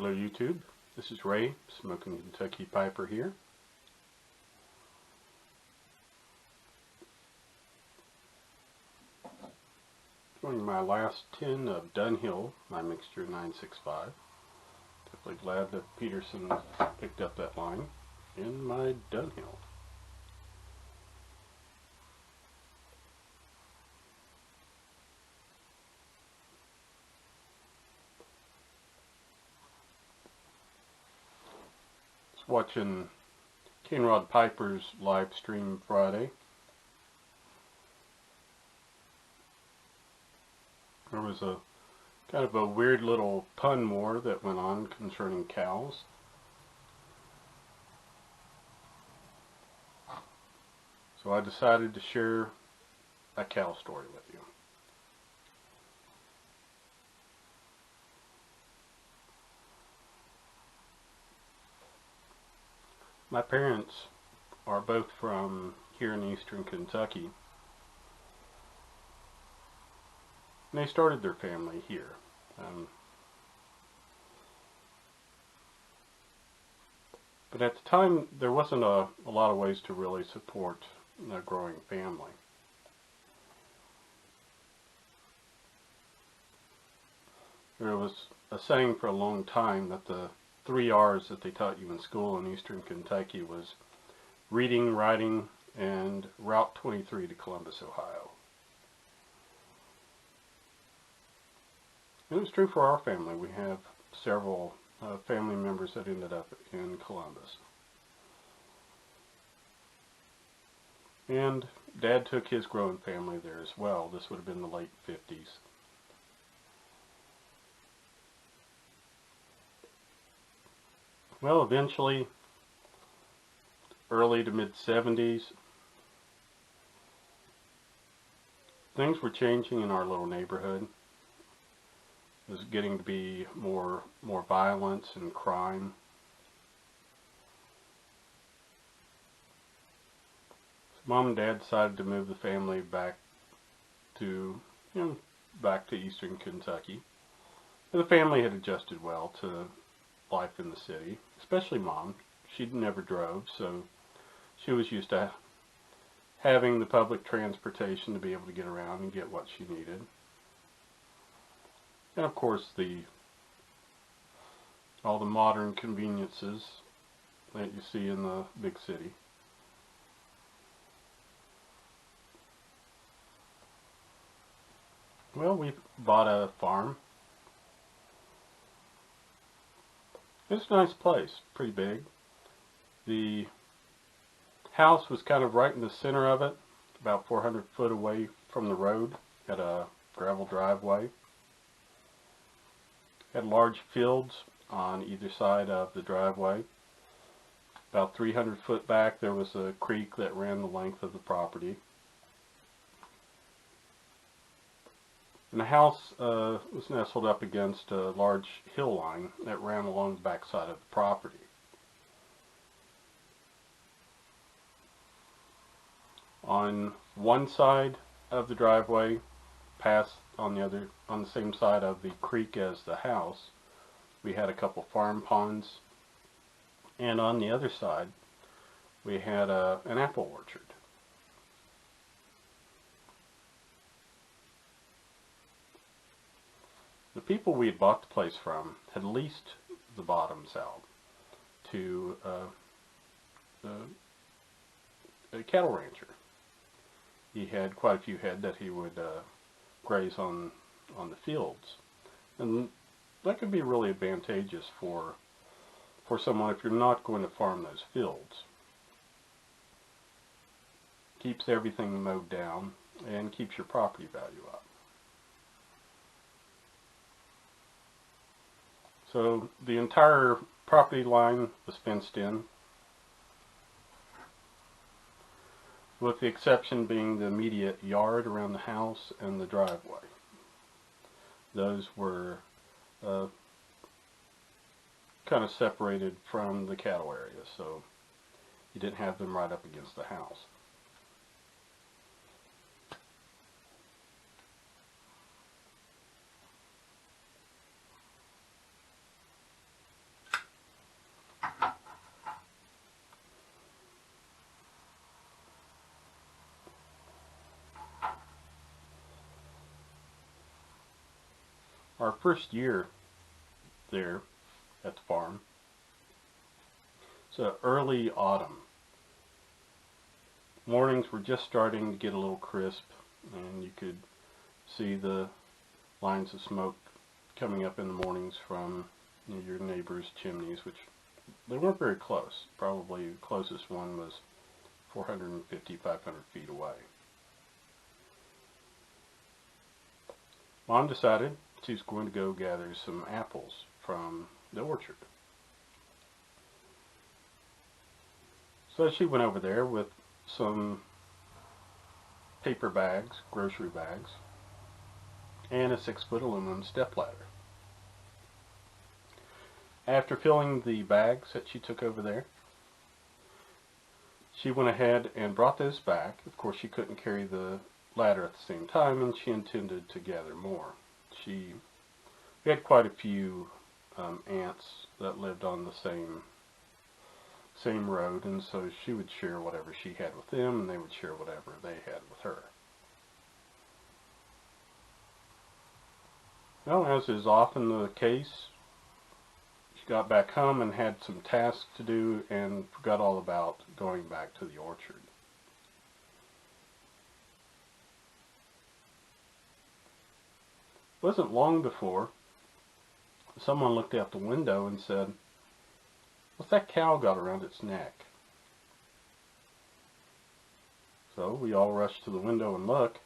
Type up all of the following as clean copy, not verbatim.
Hello YouTube, this is Ray, Smoking Kentucky Piper here. Joining my last tin of Dunhill, my mixture 965. Definitely glad that Peterson picked up that line in my Dunhill. Watching Cane Rod Piper's live stream Friday. There was a kind of a weird little pun war that went on concerning cows. So I decided to share a cow story with you. My parents are both from here in eastern Kentucky. And they started their family here. But at the time, there wasn't a lot of ways to really support a growing family. There was a saying for a long time that the 3 R's that they taught you in school in eastern Kentucky was reading, writing, and Route 23 to Columbus, Ohio. And it was true for our family. We have several family members that ended up in Columbus. And Dad took his growing family there as well. This would have been the late 50s. Well, eventually, early to mid-70s, things were changing in our little neighborhood. It was getting to be more violence and crime. So Mom and Dad decided to move the family back to eastern Kentucky. And the family had adjusted well to life in the city, especially Mom. She never drove, so she was used to having the public transportation to be able to get around and get what she needed. And of course all the modern conveniences that you see in the big city. Well, we bought a farm. It's a nice place, pretty big. The house was kind of right in the center of it, about 400 foot away from the road, had a gravel driveway. Had large fields on either side of the driveway. About 300 foot back there was a creek that ran the length of the property. And the house was nestled up against a large hill line that ran along the back side of the property. On one side of the driveway, past on the same side of the creek as the house, we had a couple farm ponds, and on the other side we had an apple orchard. The people we had bought the place from had leased the bottoms out to a cattle rancher. He had quite a few head that he would graze on the fields, and that could be really advantageous for someone if you're not going to farm those fields. Keeps everything mowed down and keeps your property value up. So the entire property line was fenced in, with the exception being the immediate yard around the house and the driveway. Those were kind of separated from the cattle area, so you didn't have them right up against the house. Our first year there at the farm, it's early autumn. Mornings were just starting to get a little crisp, and you could see the lines of smoke coming up in the mornings from your neighbors' chimneys, which they weren't very close. Probably the closest one was 450, 500 feet away. Mom decided she was going to go gather some apples from the orchard. So she went over there with some paper bags, grocery bags, and a 6-foot aluminum stepladder. After filling the bags that she took over there, she went ahead and brought those back. Of course, she couldn't carry the ladder at the same time, and she intended to gather more. We had quite a few aunts that lived on the same road, and so she would share whatever she had with them, and they would share whatever they had with her. Well, as is often the case, she got back home and had some tasks to do and forgot all about going back to the orchard. It wasn't long before someone looked out the window and said, "What's that cow got around its neck?" So we all rushed to the window and looked.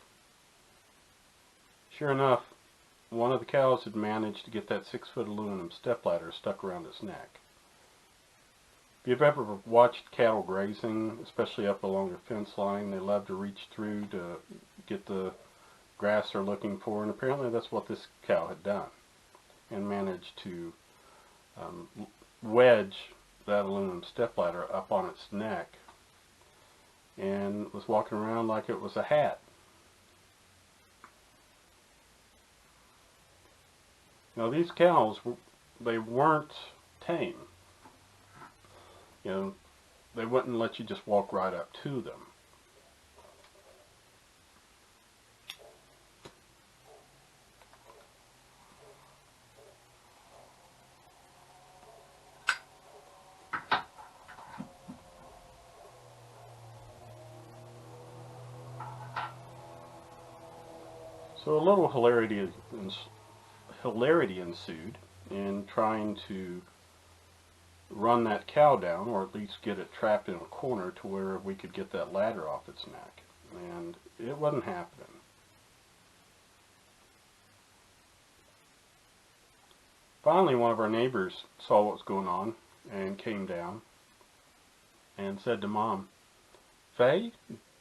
Sure enough, one of the cows had managed to get that 6-foot aluminum stepladder stuck around its neck. If you've ever watched cattle grazing, especially up along a fence line, they love to reach through to get the grass they're looking for, and apparently that's what this cow had done, and managed to wedge that aluminum stepladder up on its neck, and was walking around like it was a hat. Now these cows, they weren't tame. They wouldn't let you just walk right up to them. So a little hilarity ensued in trying to run that cow down, or at least get it trapped in a corner to where we could get that ladder off its neck. And it wasn't happening. Finally, one of our neighbors saw what was going on and came down and said to Mom, "Faye,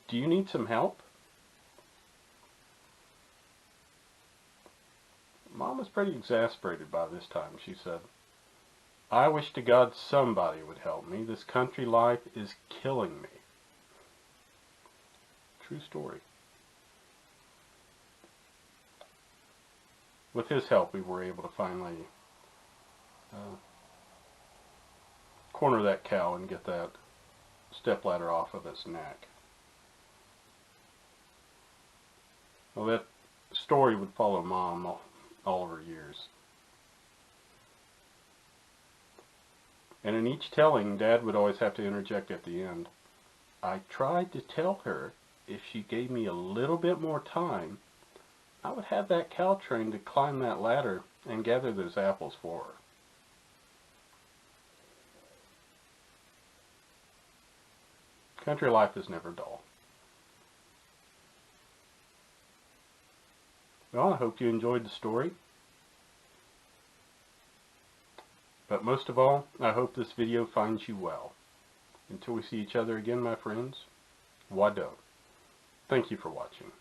do you need some help?" Mom was pretty exasperated by this time. She said, "I wish to God somebody would help me. This country life is killing me." True story. With his help, we were able to finally corner that cow and get that stepladder off of its neck. Well, that story would follow Mom all of her years. And in each telling, Dad would always have to interject at the end, "I tried to tell her if she gave me a little bit more time, I would have that cow trained to climb that ladder and gather those apples for her." Country life is never dull. Well, I hope you enjoyed the story. But most of all, I hope this video finds you well. Until we see each other again, my friends, Wado. Thank you for watching.